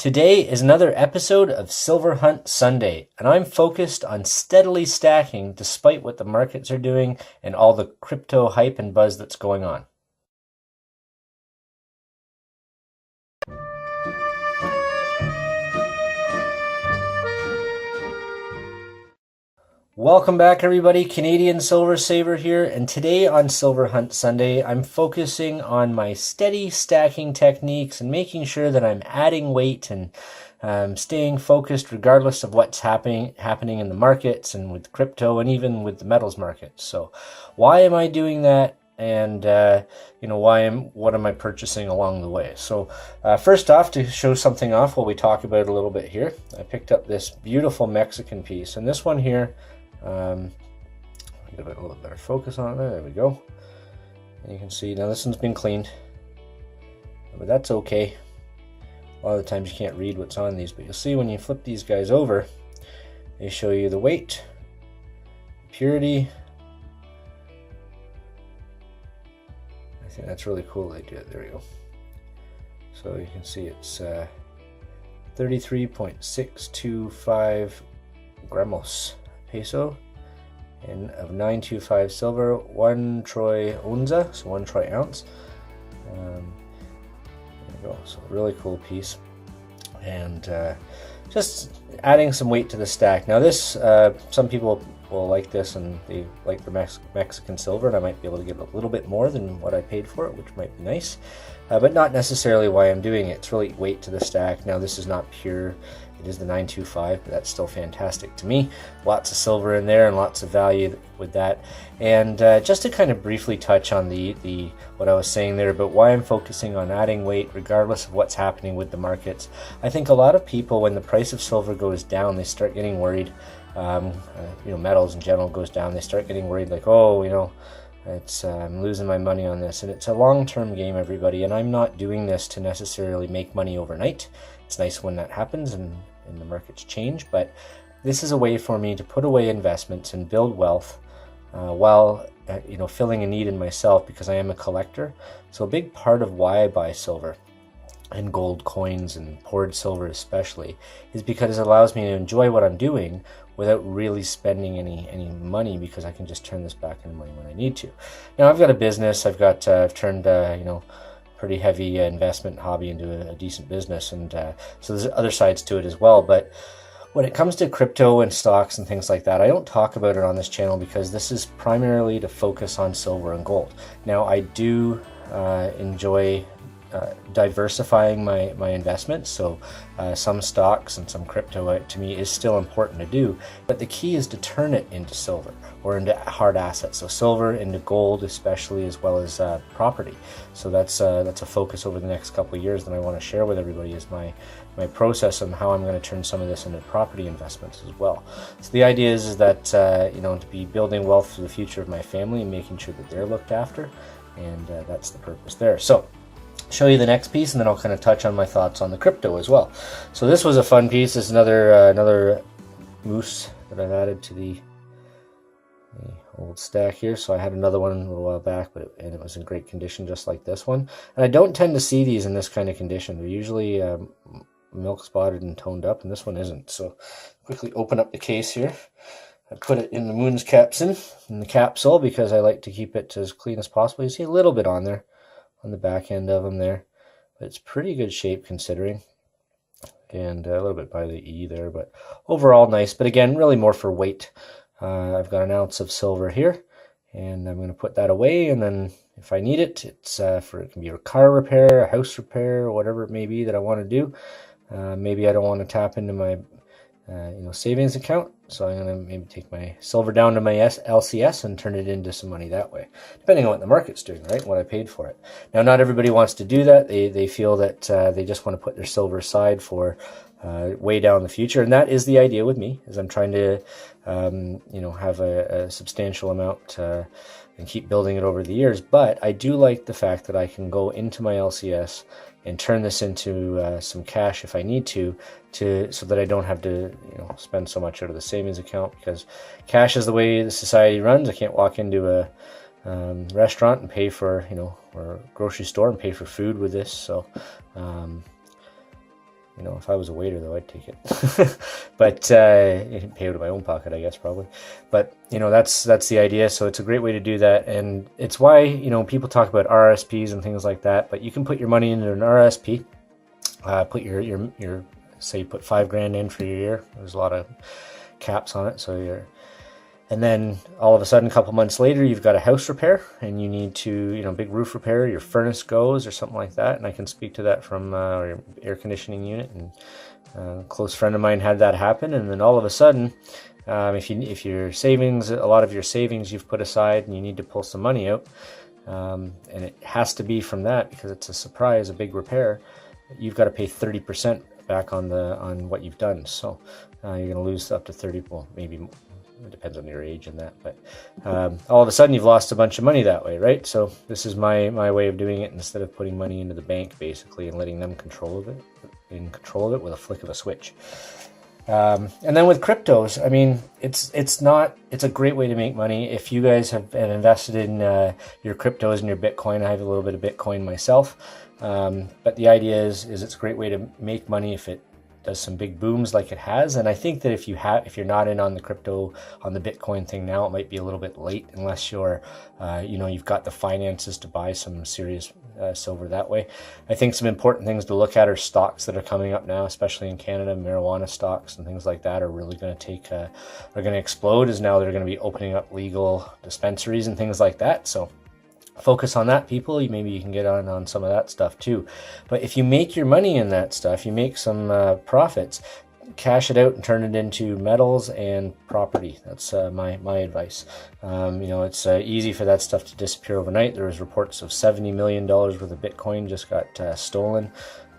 Today is another episode of Silver Hunt Sunday, and I'm focused on steadily stacking despite what the markets are doing and all the crypto hype and buzz that's going on. Welcome back, everybody. Canadian Silver Saver here, and today on Silver Hunt Sunday, I'm focusing on my steady stacking techniques and making sure that I'm adding weight and staying focused regardless of what's happening in the markets and with crypto and even with the metals markets. So, why am I doing that? And what am I purchasing along the way? So first off, to show something off while we talk about it a little bit here, I picked up this beautiful Mexican piece, and this one here, give it a little better focus on it. There we go. And you can see now this one's been cleaned, but that's okay. A lot of the times you can't read what's on these, but you'll see when you flip these guys over, they show you the weight, purity. I think that's really cool they do it. There we go. So you can see it's 33.625 gramos Peso and of 925 silver, 1 troy onza, so 1 troy ounce. There we go. So really cool piece, and just adding some weight to the stack. Now this, some people will like this and they like the Mexican silver, and I might be able to get a little bit more than what I paid for it, which might be nice, but not necessarily why I'm doing it. It's really weight to the stack. Now this is not pure, it is the 925, but that's still fantastic to me. Lots of silver in there and lots of value with that. And just to kind of briefly touch on the what I was saying there about why I'm focusing on adding weight regardless of what's happening with the markets. I think a lot of people, when the price of silver goes down, they start getting worried. Metals in general goes down, they start getting worried, like, oh, it's I'm losing my money on this. And it's a long-term game, everybody, and I'm not doing this to necessarily make money overnight. It's nice when that happens and the markets change, but this is a way for me to put away investments and build wealth while filling a need in myself, because I am a collector. So a big part of why I buy silver and gold coins and poured silver especially is because it allows me to enjoy what I'm doing without really spending any money, because I can just turn this back into money when I need to. Now I've got a business, I've turned pretty heavy investment hobby into a decent business, and so there's other sides to it as well. But when it comes to crypto and stocks and things like that, I don't talk about it on this channel because this is primarily to focus on silver and gold. Now I do enjoy diversifying my investments, so some stocks and some crypto to me is still important to do, but the key is to turn it into silver or into hard assets, so silver into gold especially, as well as property. So that's a focus over the next couple of years that I want to share with everybody, is my process on how I'm going to turn some of this into property investments as well. So the idea is that to be building wealth for the future of my family and making sure that they're looked after, and that's the purpose there. So show you the next piece, and then I'll kind of touch on my thoughts on the crypto as well. So this was a fun piece. This is another moose that I've added to the old stack here. So I had another one a little while back, and it was in great condition, just like this one. And I don't tend to see these in this kind of condition. They're usually milk spotted and toned up, and this one isn't. So quickly open up the case here. I put it in the moon's capsule in the capsule because I like to keep it as clean as possible. You see a little bit on there, on the back end of them there, but it's pretty good shape considering, and a little bit by the E there, but overall nice. But again, really more for weight. I've got an ounce of silver here, and I'm going to put that away, and then if I need it, it can be a car repair, a house repair, or whatever it may be that I want to do. Maybe I don't want to tap into my savings account, so I'm going to maybe take my silver down to my LCS and turn it into some money that way, depending on what the market's doing, right, and what I paid for it. Now, not everybody wants to do that. They feel that they just want to put their silver aside for way down the future, and that is the idea with me, is I'm trying to have a substantial amount and keep building it over the years. But I do like the fact that I can go into my LCS and turn this into some cash if I need to so that I don't have to spend so much out of the savings account, because cash is the way the society runs. I can't walk into a restaurant and pay for, or a grocery store and pay for food with this. So You know, if I was a waiter though, I'd take it. But pay out of my own pocket, I guess, probably. But you know, that's the idea. So it's a great way to do that, and it's why, you know, people talk about RSPs and things like that. But you can put your money into an RSP. Put your say you put $5,000 in for your year. There's a lot of caps on it, so and then all of a sudden, a couple months later, you've got a house repair and you need to, you know, big roof repair, your furnace goes or something like that. And I can speak to that from your air conditioning unit. And a close friend of mine had that happen. And then all of a sudden, if your savings, a lot of your savings you've put aside and you need to pull some money out, and it has to be from that because it's a surprise, a big repair, you've got to pay 30% back on what you've done. So you're going to lose up to 30, well, maybe it depends on your age and that, but all of a sudden you've lost a bunch of money that way, right? So this is my way of doing it, instead of putting money into the bank basically and letting them in control of it with a flick of a switch. And then with cryptos, I mean, it's a great way to make money. If you guys have invested in your cryptos and your Bitcoin, I have a little bit of Bitcoin myself, but the idea is it's a great way to make money if it does some big booms like it has. And I think that if you're not in on the crypto, on the Bitcoin thing now, it might be a little bit late unless you're, you know, you've got the finances to buy some serious silver that way. I think some important things to look at are stocks that are coming up now, especially in Canada. Marijuana stocks and things like that are really going to are going to explode, as now they're going to be opening up legal dispensaries and things like that. So focus on that, people. Maybe you can get on some of that stuff too. But if you make your money in that stuff, you make some profits, cash it out and turn it into metals and property. That's my advice. You know, it's easy for that stuff to disappear overnight. There was reports of $70 million worth of Bitcoin just got stolen.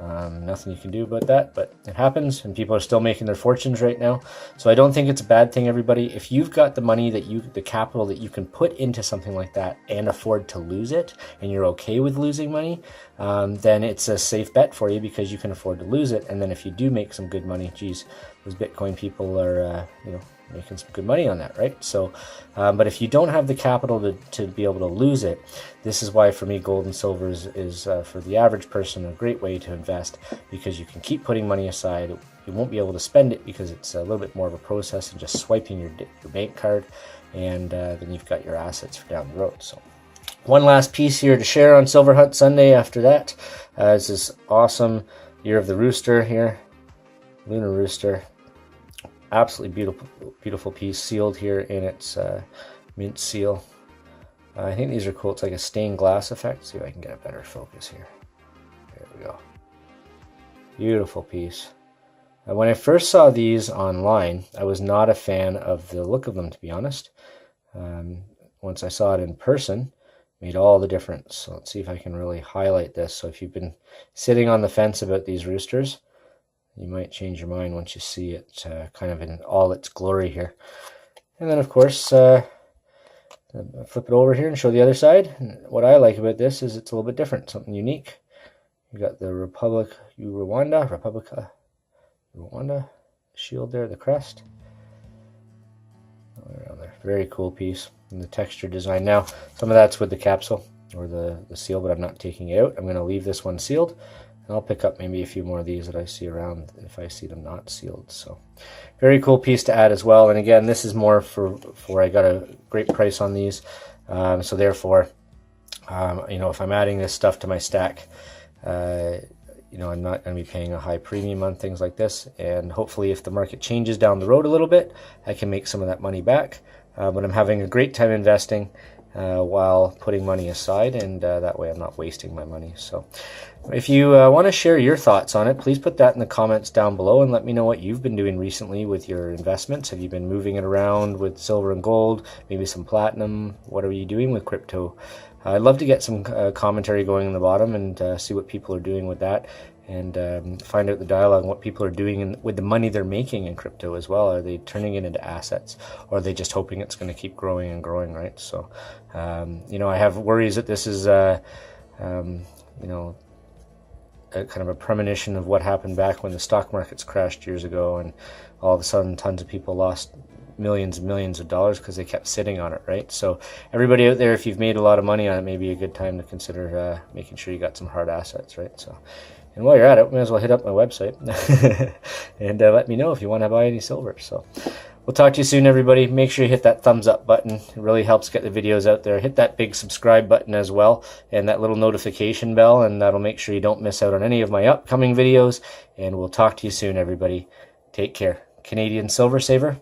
Nothing you can do about that, but it happens, and people are still making their fortunes right now. So I don't think it's a bad thing, everybody. If you've got the money the capital that you can put into something like that and afford to lose it, and you're okay with losing money, then it's a safe bet for you because you can afford to lose it. And then if you do make some good money, geez, those Bitcoin people are, you know, making some good money on that, right? So, but if you don't have the capital to be able to lose it, this is why for me gold and silver is for the average person a great way to invest, because you can keep putting money aside. You won't be able to spend it because it's a little bit more of a process than just swiping your bank card, and then you've got your assets for down the road. So one last piece here to share on Silver Hunt Sunday after that is this awesome Year of the Rooster here, Lunar Rooster. Absolutely beautiful piece, sealed here in its mint seal. I think these are cool. It's like a stained glass effect. See if I can get a better focus here. There we go. Beautiful piece. When I first saw these online, I was not a fan of the look of them, to be honest. Once I saw it in person, it made all the difference. So let's see if I can really highlight this. So if you've been sitting on the fence about these roosters, you might change your mind once you see it kind of in all its glory here. And then, of course, flip it over here and show the other side. And what I like about this is it's a little bit different, something unique. You got the Rwanda shield there, the crest. Around there. Very cool piece. And the texture design. Now, some of that's with the capsule or the seal, but I'm not taking it out. I'm going to leave this one sealed. And I'll pick up maybe a few more of these that I see around if I see them not sealed. So very cool piece to add as well. And again, this is more for I got a great price on these. So therefore, you know, if I'm adding this stuff to my stack, you know, I'm not going to be paying a high premium on things like this. And hopefully if the market changes down the road a little bit, I can make some of that money back. But I'm having a great time investing while putting money aside, and that way I'm not wasting my money. So if you want to share your thoughts on it, please put that in the comments down below and let me know what you've been doing recently with your investments. Have you been moving it around with silver and gold, maybe some platinum? What are you doing with crypto? I'd love to get some commentary going in the bottom and see what people are doing with that, and find out the dialogue and what people are doing with the money they're making in crypto as well. Are they turning it into assets, or are they just hoping it's going to keep growing and growing, right? So, you know, I have worries that this is, you know, a kind of a premonition of what happened back when the stock markets crashed years ago, and all of a sudden tons of people lost millions and millions of dollars because they kept sitting on it, right? So everybody out there, if you've made a lot of money on it, maybe a good time to consider making sure you got some hard assets, right? So And while you're at it, may as well hit up my website and let me know if you want to buy any silver. So we'll talk to you soon, everybody. Make sure you hit that thumbs up button. It really helps get the videos out there. Hit that big subscribe button as well, and that little notification bell, and that'll make sure you don't miss out on any of my upcoming videos. And we'll talk to you soon, everybody. Take care. Canadian Silver Saver